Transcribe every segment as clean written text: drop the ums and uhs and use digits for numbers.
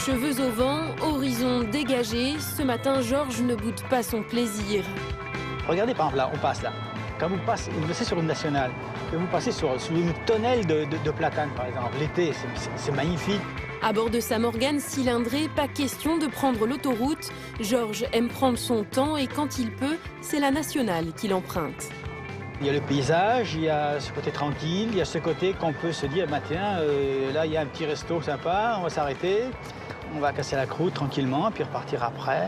Cheveux au vent, horizon dégagé, ce matin, Georges ne boude pas son plaisir. Regardez par exemple là, on passe là. Quand vous passez sur une nationale, que vous passez sur une tonnelle de platanes par exemple, l'été, c'est magnifique. À bord de sa Morgane cylindrée, pas question de prendre l'autoroute. Georges aime prendre son temps et quand il peut, c'est la nationale qu'il emprunte. Il y a le paysage, il y a ce côté tranquille, il y a ce côté qu'on peut se dire, bah, tiens, là il y a un petit resto sympa, on va s'arrêter, on va casser la croûte tranquillement, puis repartir après.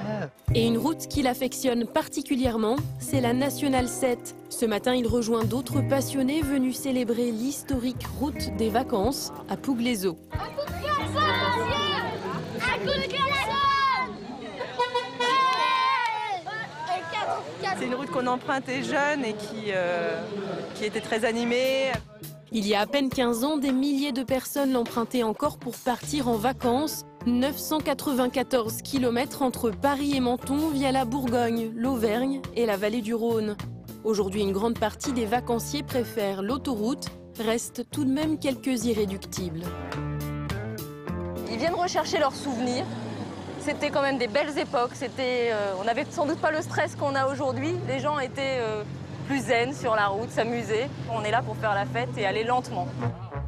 Et une route qu'il affectionne particulièrement, c'est la Nationale 7. Ce matin, il rejoint d'autres passionnés venus célébrer l'historique route des vacances à Pouglézo. C'est une route qu'on empruntait jeune et qui était très animée. Il y a à peine 15 ans, des milliers de personnes l'empruntaient encore pour partir en vacances. 994 km entre Paris et Menton via la Bourgogne, l'Auvergne et la vallée du Rhône. Aujourd'hui, une grande partie des vacanciers préfèrent l'autoroute. Restent tout de même quelques irréductibles. Ils viennent rechercher leurs souvenirs. C'était quand même des belles époques. On n'avait sans doute pas le stress qu'on a aujourd'hui. Les gens étaient plus zen sur la route, s'amuser. On est là pour faire la fête et aller lentement.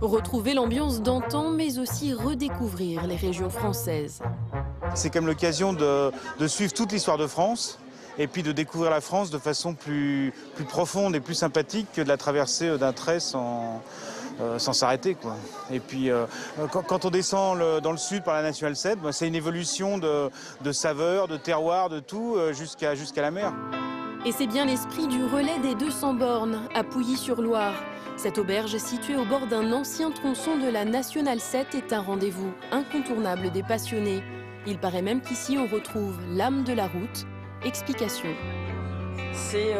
Retrouver l'ambiance d'antan, mais aussi redécouvrir les régions françaises. C'est comme l'occasion de suivre toute l'histoire de France et puis de découvrir la France de façon plus profonde et plus sympathique que de la traverser d'un trait sans s'arrêter, quoi. Et puis, quand on descend dans le sud par la Nationale 7, c'est une évolution de saveurs, de terroirs, de tout, jusqu'à la mer. Et c'est bien l'esprit du relais des 200 bornes à Pouilly-sur-Loire. Cette auberge située au bord d'un ancien tronçon de la Nationale 7 est un rendez-vous incontournable des passionnés. Il paraît même qu'ici on retrouve l'âme de la route. Explication. C'est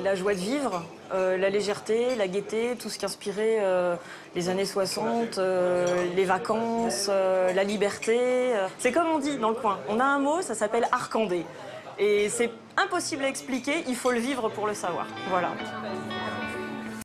la joie de vivre, la légèreté, la gaieté, tout ce qui inspirait les années 60, les vacances, la liberté. C'est comme on dit dans le coin, on a un mot, ça s'appelle arcandé. Et c'est impossible à expliquer, il faut le vivre pour le savoir. Voilà.